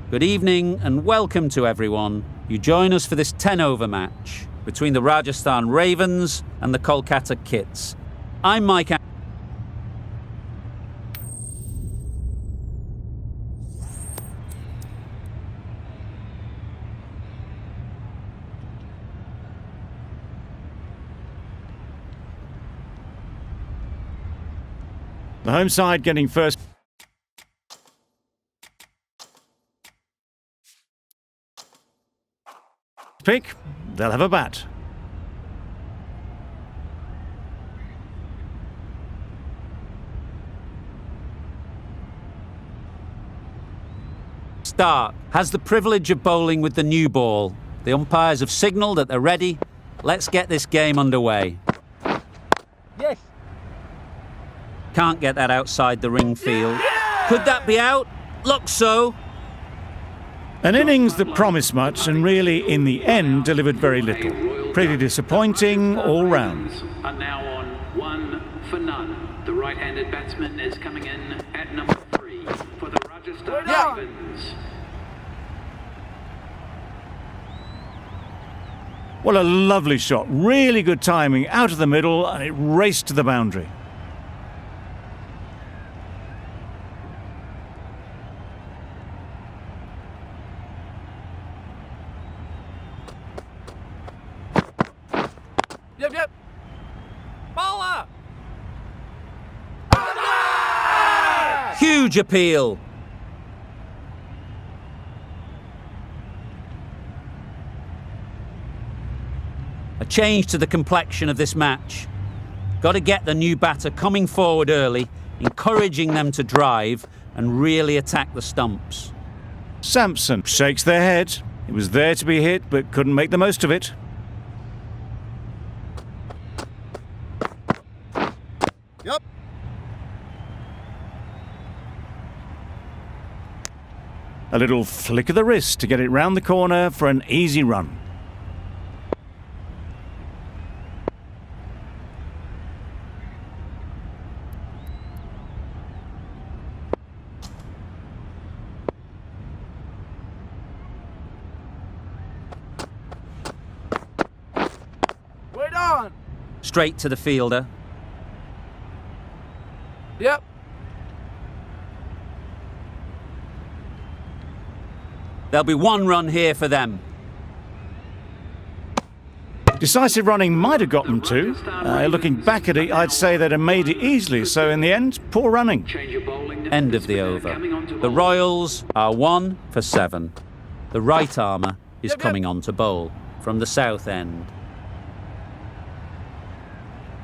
Good evening and welcome to everyone. You join us for this 10-over match between the Rajasthan Ravens and the Kolkata Kits. I'm Mike. The home side getting first pick. They'll have a bat. Start has the privilege of bowling with the new ball. The umpires have signalled that they're ready. Let's get this game underway. Yes. Can't get that outside the ring field. Could that be out? Looks so. An innings that promised much and really, in the end, delivered very little. Pretty disappointing all round. Are now on 1-for-none. The right-handed batsman is coming in at number 3 for the Rajasthan Ravens. What a lovely shot. Really good timing out of the middle, and it raced to the boundary. Yep. Bowler! Huge appeal. A change to the complexion of this match. Got to get the new batter coming forward early, encouraging them to drive and really attack the stumps. Sampson shakes their head. It was there to be hit, but couldn't make the most of it. Yep. A little flick of the wrist to get it round the corner for an easy run. Wait on. Straight to the fielder. Yep. There'll be one run here for them. Decisive running might have got them two. Looking back at it, I'd say they'd have made it easily, so in the end, poor running. End of the over. The Royals are 1 for 7. The right armour is coming on to bowl from the south end.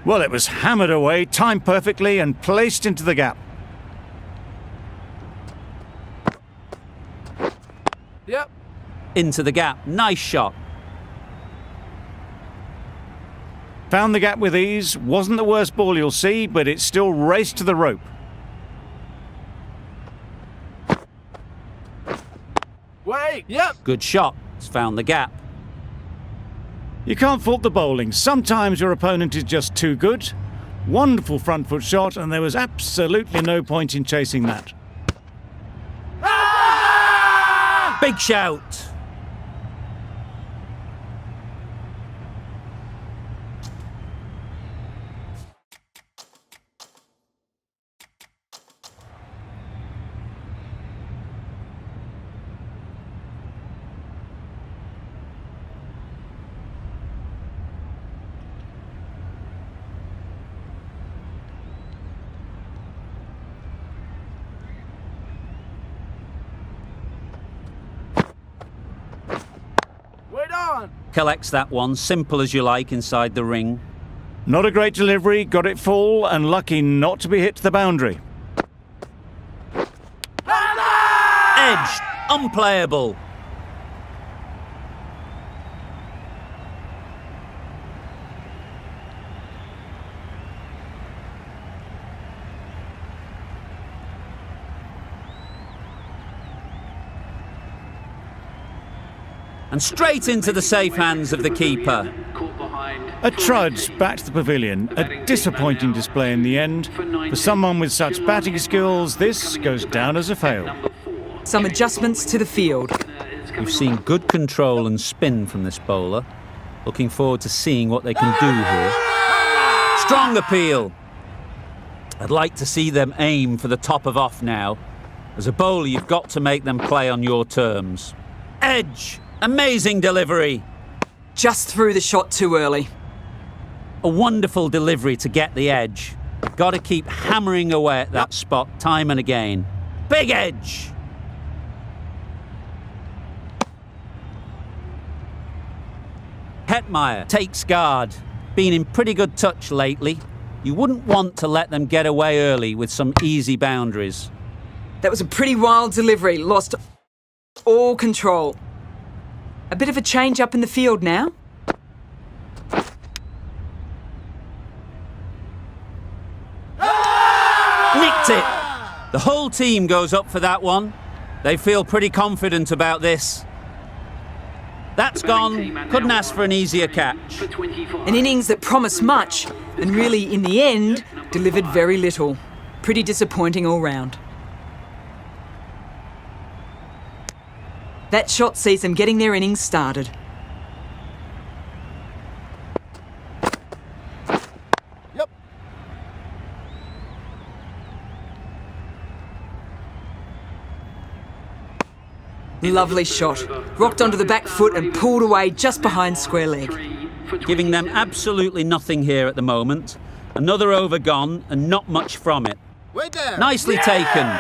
Well, it was hammered away, timed perfectly and placed into the gap. Yep. Into the gap. Nice shot. Found the gap with ease. Wasn't the worst ball you'll see, but it still raced to the rope. Wait. Yep. Good shot. It's found the gap. You can't fault the bowling. Sometimes your opponent is just too good. Wonderful front foot shot, and there was absolutely no point in chasing that. Big shout. Collects that one, simple as you like, inside the ring. Not a great delivery, got it full, and lucky not to be hit to the boundary. Edged, unplayable. And straight into the safe hands of the keeper. A trudge back to the pavilion. A disappointing display in the end. For someone with such batting skills, this goes down as a fail. Some adjustments to the field. We've seen good control and spin from this bowler. Looking forward to seeing what they can do here. Strong appeal. I'd like to see them aim for the top of off now. As a bowler, you've got to make them play on your terms. Edge. Amazing delivery. Just threw the shot too early. A wonderful delivery to get the edge. Got to keep hammering away at that spot time and again. Big edge. Hetmeyer takes guard. Been in pretty good touch lately. You wouldn't want to let them get away early with some easy boundaries. That was a pretty wild delivery. Lost all control. A bit of a change up in the field now. Nicked it. The whole team goes up for that one. They feel pretty confident about this. That's gone. Couldn't ask for an easier catch. An innings that promised much and really, in the end, delivered very little. Pretty disappointing all round. That shot sees them getting their innings started. Yep. Lovely shot. Rocked onto the back foot and pulled away just behind square leg. Giving them absolutely nothing here at the moment. Another over gone and not much from it. Wait there. Nicely taken.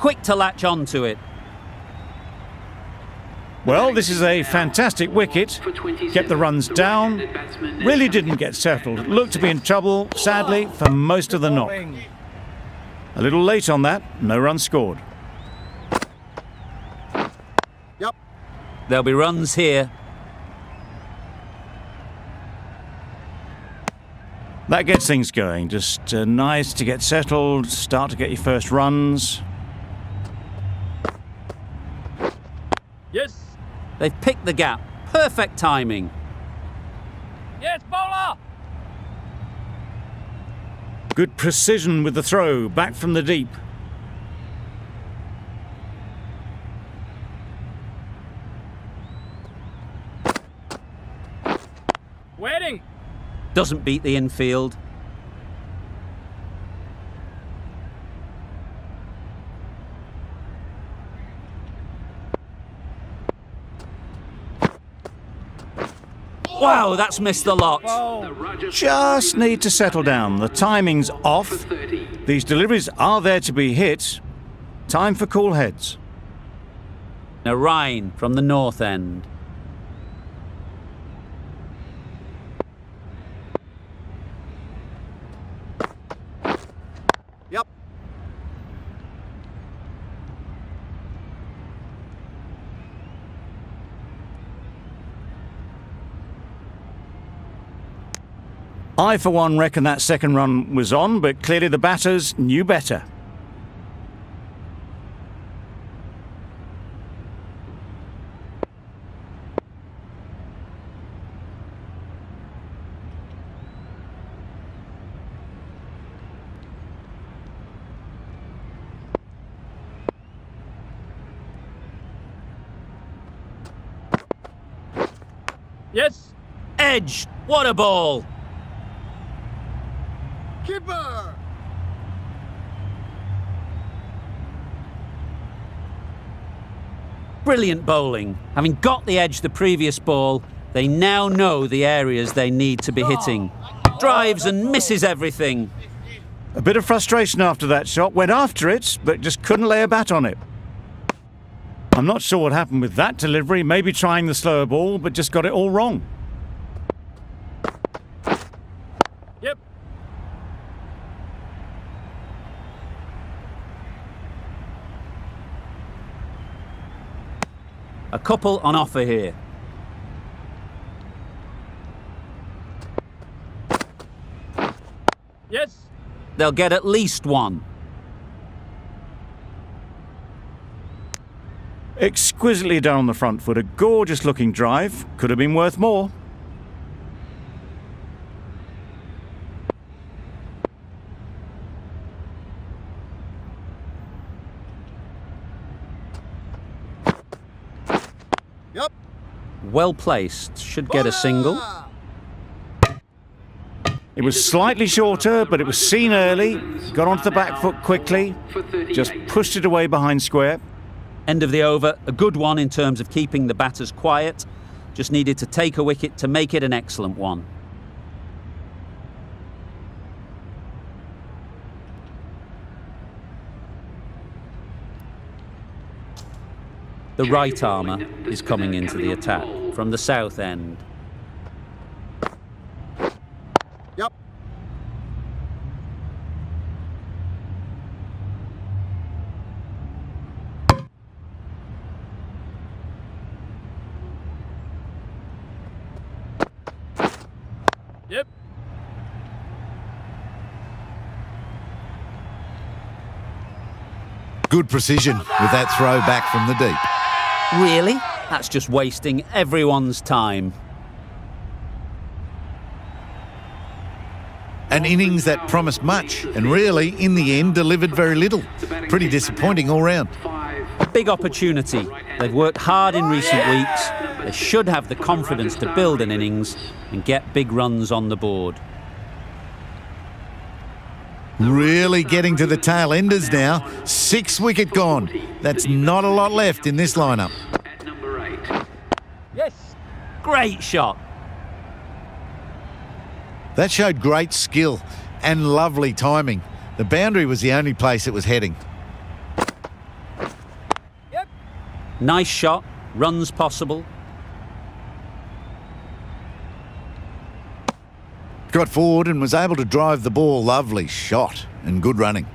Quick to latch onto it. Well, this is a fantastic wicket. Kept the runs down. Really didn't get settled. Looked to be in trouble, sadly, for most of the knock. A little late on that. No runs scored. Yep. There'll be runs here. That gets things going. Just nice to get settled, start to get your first runs. Yes. They've picked the gap. Perfect timing. Yes, bowler. Good precision with the throw, back from the deep. Waiting. Doesn't beat the infield. Wow, that's missed the lot. Just need to settle down. The timing's off. These deliveries are there to be hit. Time for cool heads. Now Ryan from the north end. Yep. I, for one, reckon that second run was on, but clearly the batters knew better. Yes. Edge. What a ball. Keeper. Brilliant bowling. Having got the edge the previous ball, they now know the areas they need to be hitting. Drives and misses everything. A bit of frustration after that shot. Went after it, but just couldn't lay a bat on it. I'm not sure what happened with that delivery. Maybe trying the slower ball, but just got it all wrong. Yep. A couple on offer here. Yes. They'll get at least one. Exquisitely done on the front foot. A gorgeous looking drive. Could have been worth more. Yep. Well placed, should get a single. It was slightly shorter, but it was seen early, got onto the back foot quickly, just pushed it away behind square. End of the over, a good one in terms of keeping the batters quiet. Just needed to take a wicket to make it an excellent one. The right armour is coming into the attack from the south end. Yep. Yep. Good precision with that throw back from the deep. Really? That's just wasting everyone's time. An innings that promised much and really, in the end, delivered very little. Pretty disappointing all round. A big opportunity. They've worked hard in recent weeks. They should have the confidence to build an innings and get big runs on the board. Really getting to the tail enders now. 6 wicket gone. That's not a lot left in this lineup. At number 8. Yes. Great shot. That showed great skill and lovely timing. The boundary was the only place it was heading. Yep. Nice shot. Runs possible. Got forward and was able to drive the ball. Lovely shot and good running.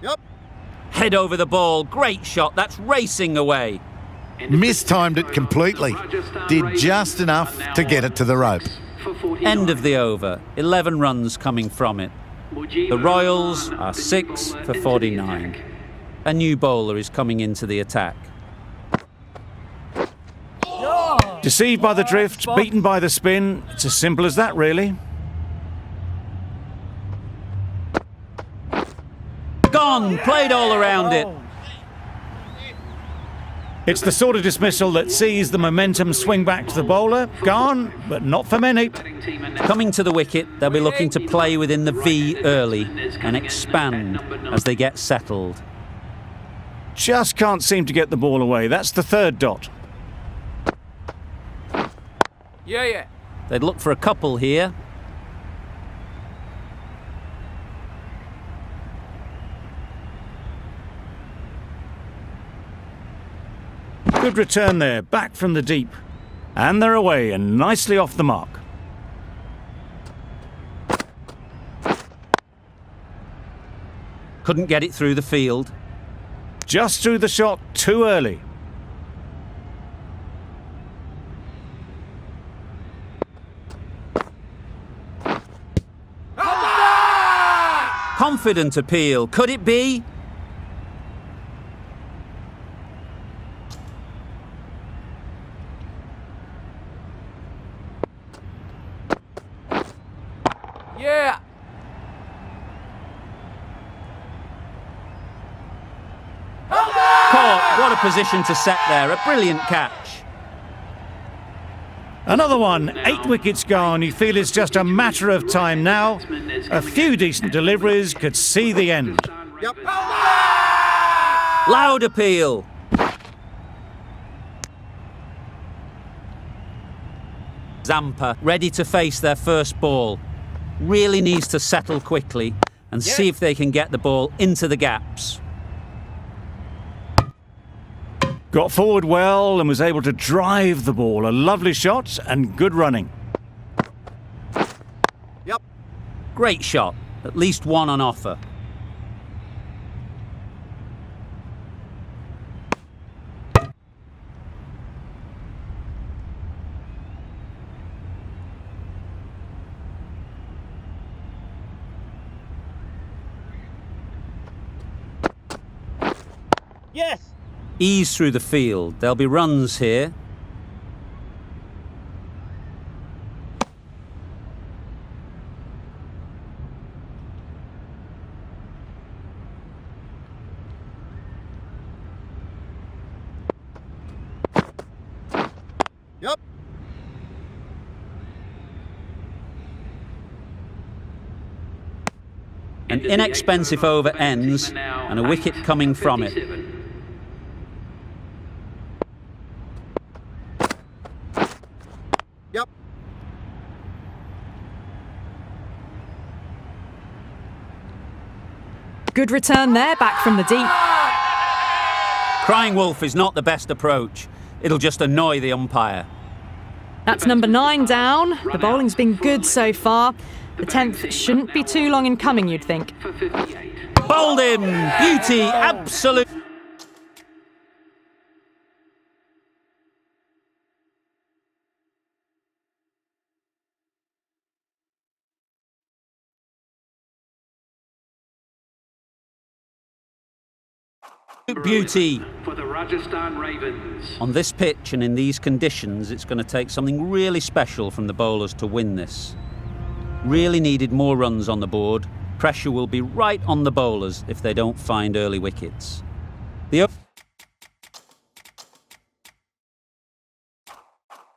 Yep. Head over the ball. Great shot. That's racing away. Mistimed it completely. Did just enough to get it to the rope. End of the over. 11 runs coming from it. The Royals are 6 for 49. A new bowler is coming into the attack. Deceived by the drift, beaten by the spin. It's as simple as that, really. Gone! Played all around it. It's the sort of dismissal that sees the momentum swing back to the bowler. Gone, but not for many. Coming to the wicket, they'll be looking to play within the V early and expand as they get settled. Just can't seem to get the ball away. That's the third dot. Yeah. They'd look for a couple here. Good return there, back from the deep. And they're away and nicely off the mark. Couldn't get it through the field. Just threw the shot too early. Confident appeal. Could it be? Yeah. Caught. What a position to set there. A brilliant catch. Another one, 8 wickets gone. You feel it's just a matter of time now. A few decent deliveries could see the end. Yep. Loud appeal. Zampa ready to face their first ball. Really needs to settle quickly and see if they can get the ball into the gaps. Got forward well and was able to drive the ball. A lovely shot and good running. Yep. Great shot. At least one on offer. Yes. Ease through the field. There'll be runs here. An inexpensive over ends and a wicket coming from it. Yep. Good return there, back from the deep. Crying wolf is not the best approach. It'll just annoy the umpire. That's number 9 down. The bowling's been good so far. The 10th shouldn't be too long in coming, you'd think. Bowled him! Beauty, absolute. Beauty. For the Rajasthan Ravens. On this pitch and in these conditions, it's going to take something really special from the bowlers to win this. Really needed more runs on the board. Pressure will be right on the bowlers if they don't find early wickets. The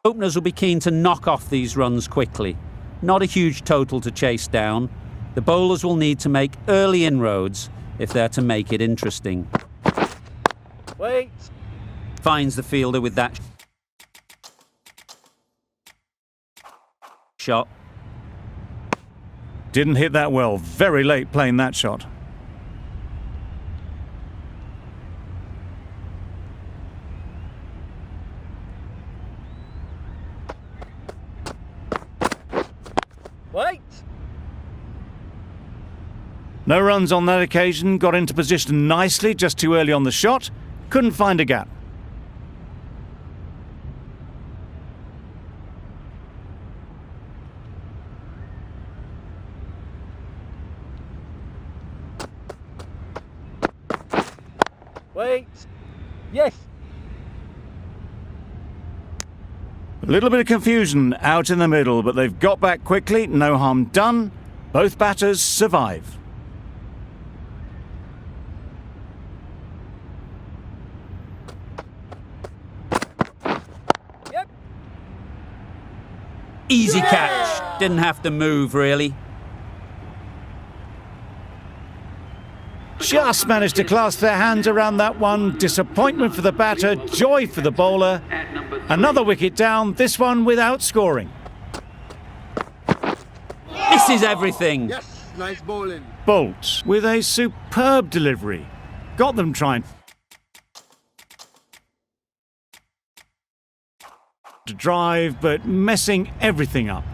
openers will be keen to knock off these runs quickly. Not a huge total to chase down. The bowlers will need to make early inroads if they're to make it interesting. Wait. Finds the fielder with that shot. Didn't hit that well. Very late playing that shot. Wait. No runs on that occasion. Got into position nicely, just too early on the shot. Couldn't find a gap. Wait. Yes. A little bit of confusion out in the middle, but they've got back quickly. No harm done. Both batters survive. Yep. Easy catch. Didn't have to move, really. Just managed to clasp their hands around that one. Disappointment for the batter, joy for the bowler. Another wicket down, this one without scoring. This is everything. Yes. Nice bowling. Bolt with a superb delivery. Got them trying to drive, but messing everything up.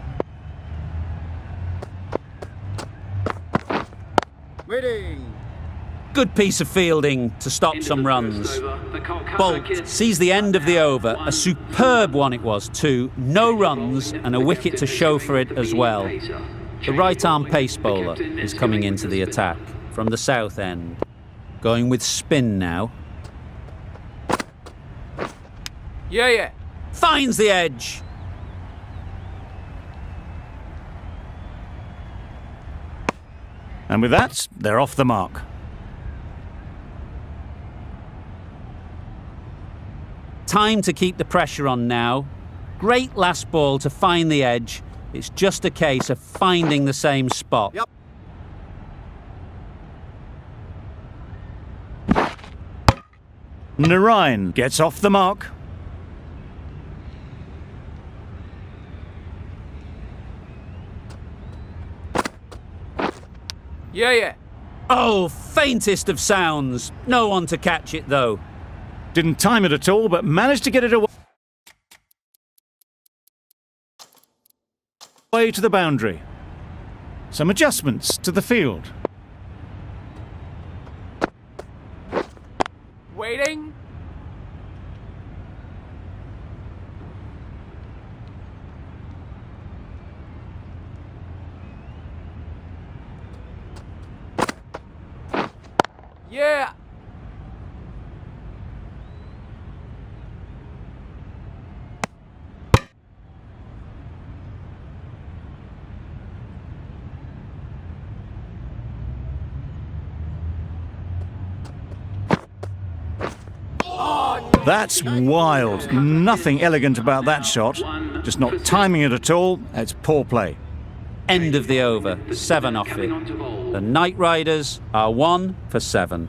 Waiting. Good piece of fielding to stop some runs. Bolt sees the end of the over. A superb one it was too. No runs and a wicket to show for it as well. The right-arm pace bowler is coming into the attack from the south end. Going with spin now. Yeah. Finds the edge. And with that, they're off the mark. Time to keep the pressure on now. Great last ball to find the edge. It's just a case of finding the same spot. Yep. Narayan gets off the mark. Yeah. Oh, faintest of sounds. No one to catch it though. Didn't time it at all, but managed to get it away to the boundary. Some adjustments to the field. Waiting. Yeah. That's wild. Nothing elegant about that shot. Just not timing it at all. It's poor play. End of the over, 7 off it. The Knight Riders are 1 for 7.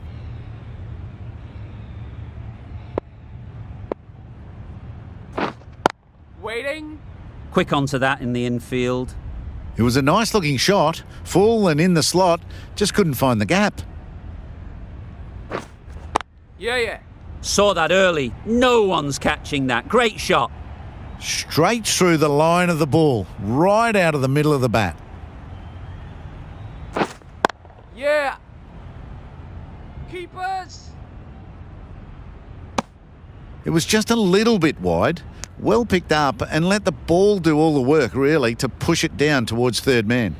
Waiting. Quick onto that in the infield. It was a nice looking shot, full and in the slot, just couldn't find the gap. Yeah, yeah. Saw that early. No one's catching that. Great shot. Straight through the line of the ball, right out of the middle of the bat. Yeah. Keepers. It was just a little bit wide, well picked up, and let the ball do all the work, really, to push it down towards third man.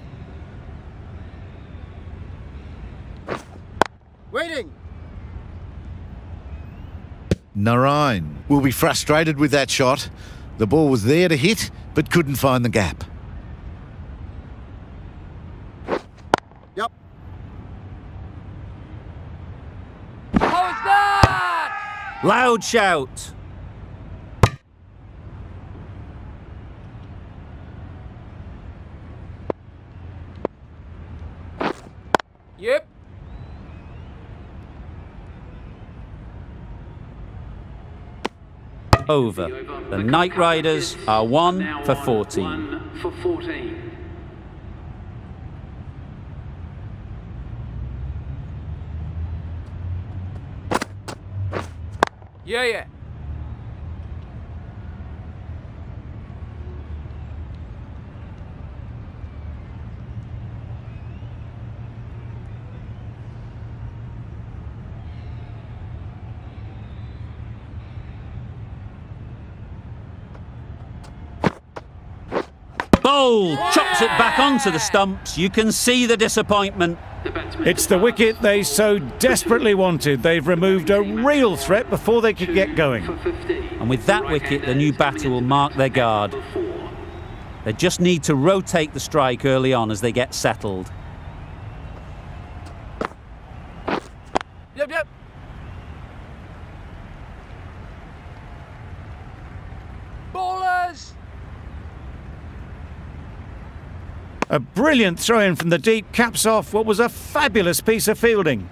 Waiting. Narain will be frustrated with that shot. The ball was there to hit, but couldn't find the gap. Yep. How's that? Loud shout. Yep. Over. The Knight Riders are 1 for 14. 1 for 14. Yeah, yeah. Bowl chops it back onto the stumps. You can see the disappointment. It's the wicket they so desperately wanted. They've removed a real threat before they could get going. And with that wicket, the new batter will mark their guard. They just need to rotate the strike early on as they get settled. Yep, yep. Ballers. A brilliant throw-in from the deep caps off what was a fabulous piece of fielding.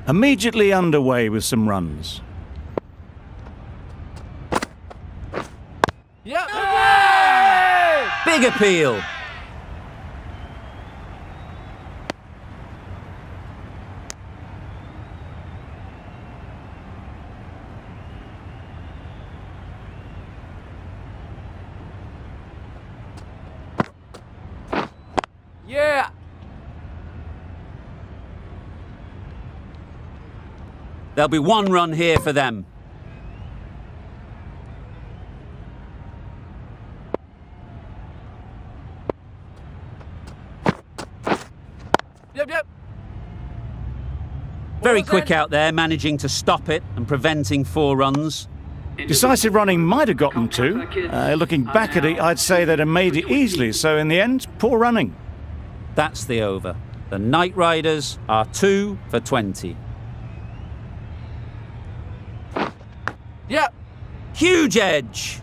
Immediately underway with some runs. Yep. Big appeal. Yeah. There'll be 1 run here for them. Yep, yep. Very quick out there, managing to stop it and preventing 4 runs. Decisive running might have got them 2. Looking back at it, I'd say they'd have made it easily. So in the end, poor running. That's the over. The Knight Riders are 2 for 20. Yep. Huge edge.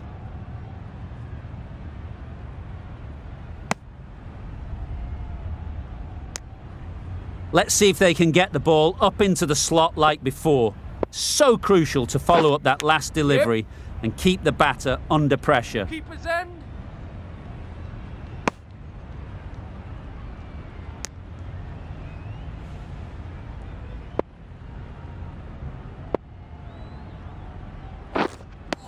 Let's see if they can get the ball up into the slot like before. So crucial to follow up that last delivery and keep the batter under pressure. Keeper's end.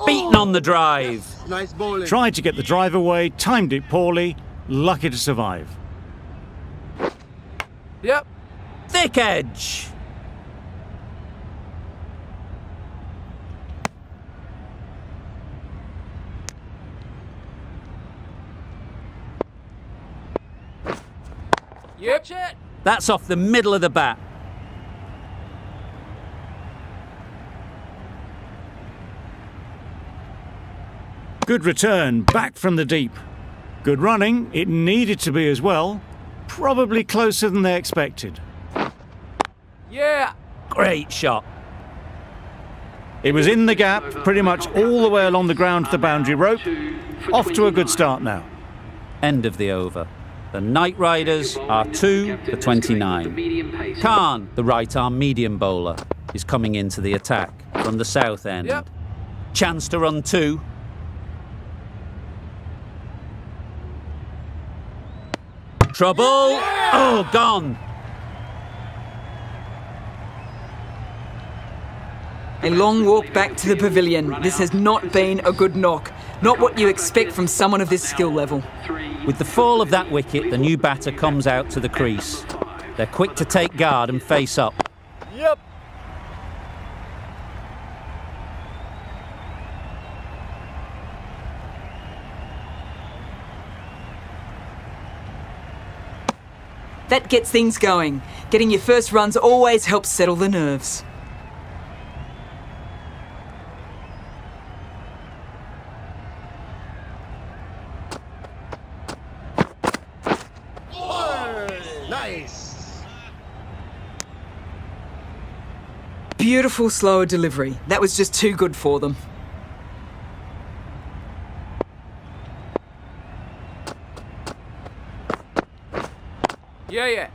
Beaten on the drive. Nice bowling. Tried to get the drive away, timed it poorly, lucky to survive. Yep. Thick edge. Yep. It. That's off the middle of the bat. Good return, back from the deep. Good running, it needed to be as well. Probably closer than they expected. Yeah. Great shot. It was in the gap, pretty much all the way along the ground to the boundary rope. Off to a good start now. End of the over. The Night Riders are 2 for 29. Khan, the right-arm medium bowler, is coming into the attack from the south end. Yep. Chance to run 2. Trouble! Oh, gone! A long walk back to the pavilion. This has not been a good knock. Not what you expect from someone of this skill level. With the fall of that wicket, the new batter comes out to the crease. They're quick to take guard and face up. Yep. That gets things going. Getting your first runs always helps settle the nerves. Beautiful slower delivery. That was just too good for them. Yeah.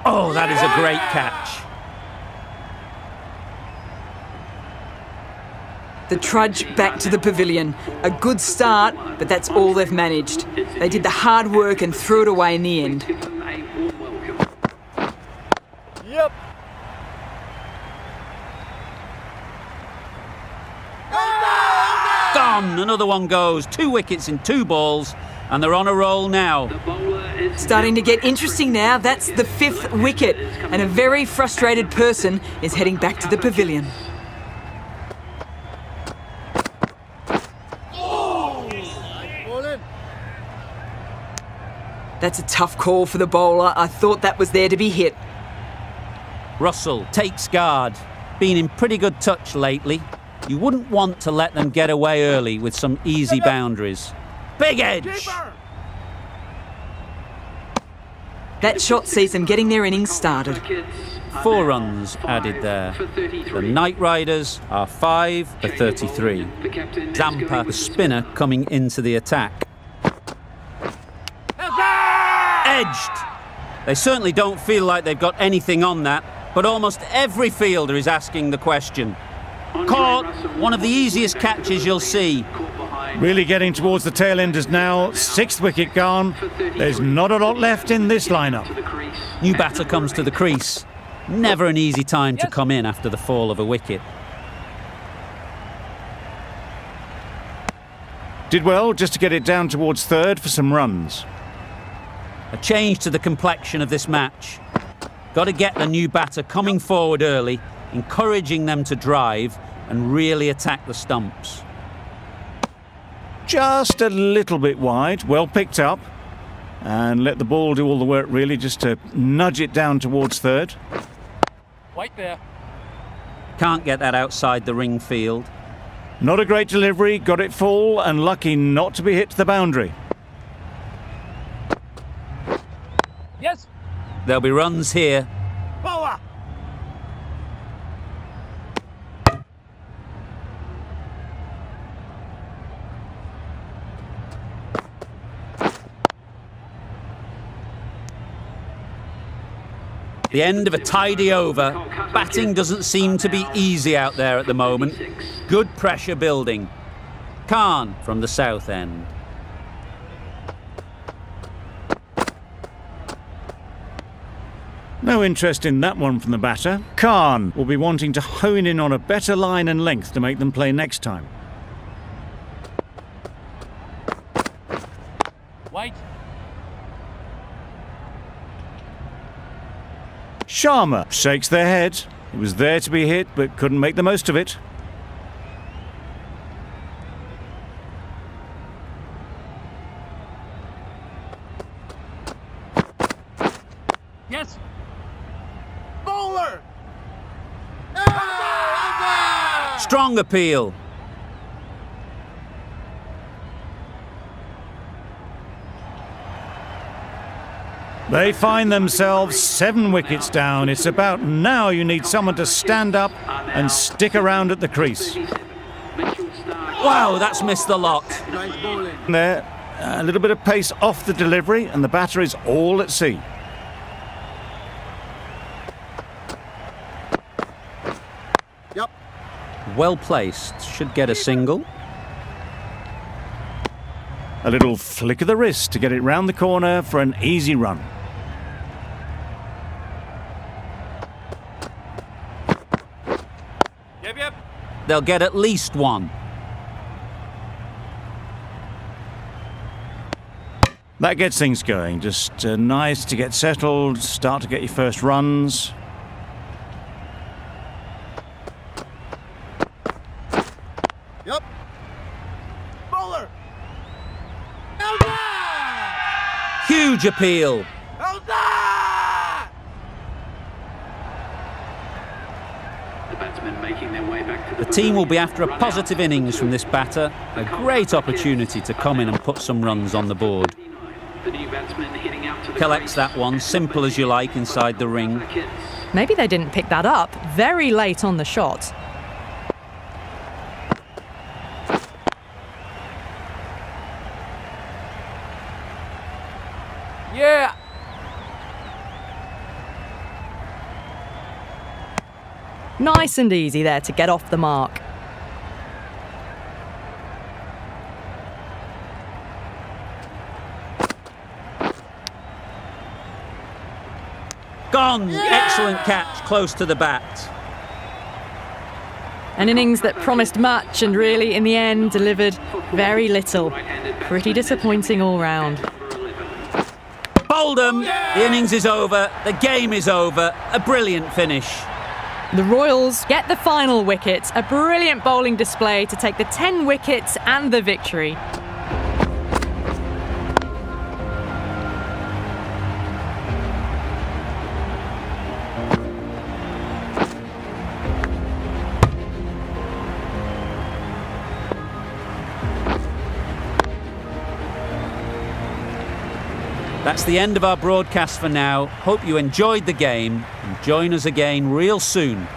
Oh, that is a great catch. The trudge back to the pavilion. A good start, but that's all they've managed. They did the hard work and threw it away in the end. Yep. Gone! Another one goes. 2 wickets in 2 balls, and they're on a roll now. Starting to get interesting now. That's the 5th wicket, and a very frustrated person is heading back to the pavilion. That's a tough call for the bowler. I thought that was there to be hit. Russell takes guard. Been in pretty good touch lately. You wouldn't want to let them get away early with some easy boundaries. Big edge! That shot sees them getting their innings started. 4 runs added there. The Night Riders are 5 for 33. Zampa, the spinner, coming into the attack. Edged! They certainly don't feel like they've got anything on that, but almost every fielder is asking the question. Caught! One of the easiest catches you'll see. Really getting towards the tail enders now. 6th wicket gone. There's not a lot left in this lineup. New batter comes to the crease. Never an easy time to come in after the fall of a wicket. Did well just to get it down towards 3rd for some runs. A change to the complexion of this match. Got to get the new batter coming forward early, encouraging them to drive and really attack the stumps. Just a little bit wide, well picked up. And let the ball do all the work really, just to nudge it down towards 3rd. Right there. Can't get that outside the ring field. Not a great delivery, got it full and lucky not to be hit to the boundary. Yes. There'll be runs here. Power. The end of a tidy over. Batting doesn't seem to be easy out there at the moment. Good pressure building. Khan from the south end. No interest in that one from the batter. Khan will be wanting to hone in on a better line and length to make them play next time. White. Sharma shakes their head. It was there to be hit, but couldn't make the most of it. Yes. Bowler. Strong appeal. They find themselves 7 wickets down. It's about now you need someone to stand up and stick around at the crease. Mitchell starts Wow, that's missed the lot. There, a little bit of pace off the delivery, and the batter is all at sea. Well placed. Should get a single. A little flick of the wrist to get it round the corner for an easy run. Yep. They'll get at least one. That gets things going. Just nice to get settled, start to get your first runs. Bowler. Huge appeal. The batsmen making their way back to The team will be after a positive innings from this batter. A great opportunity to come in and put some runs on the board. The new batsman heading out to the Collects that one, simple as you like, inside the ring. Maybe they didn't pick that up. Very late on the shot. Yeah. Nice and easy there to get off the mark. Gone! Excellent catch, close to the bat. An innings that promised much and really, in the end, delivered very little. Pretty disappointing all round. Bowled him! The innings is over, the game is over. A brilliant finish. The Royals get the final wicket. A brilliant bowling display to take the 10 wickets and the victory. That's the end of our broadcast for now. Hope you enjoyed the game and join us again real soon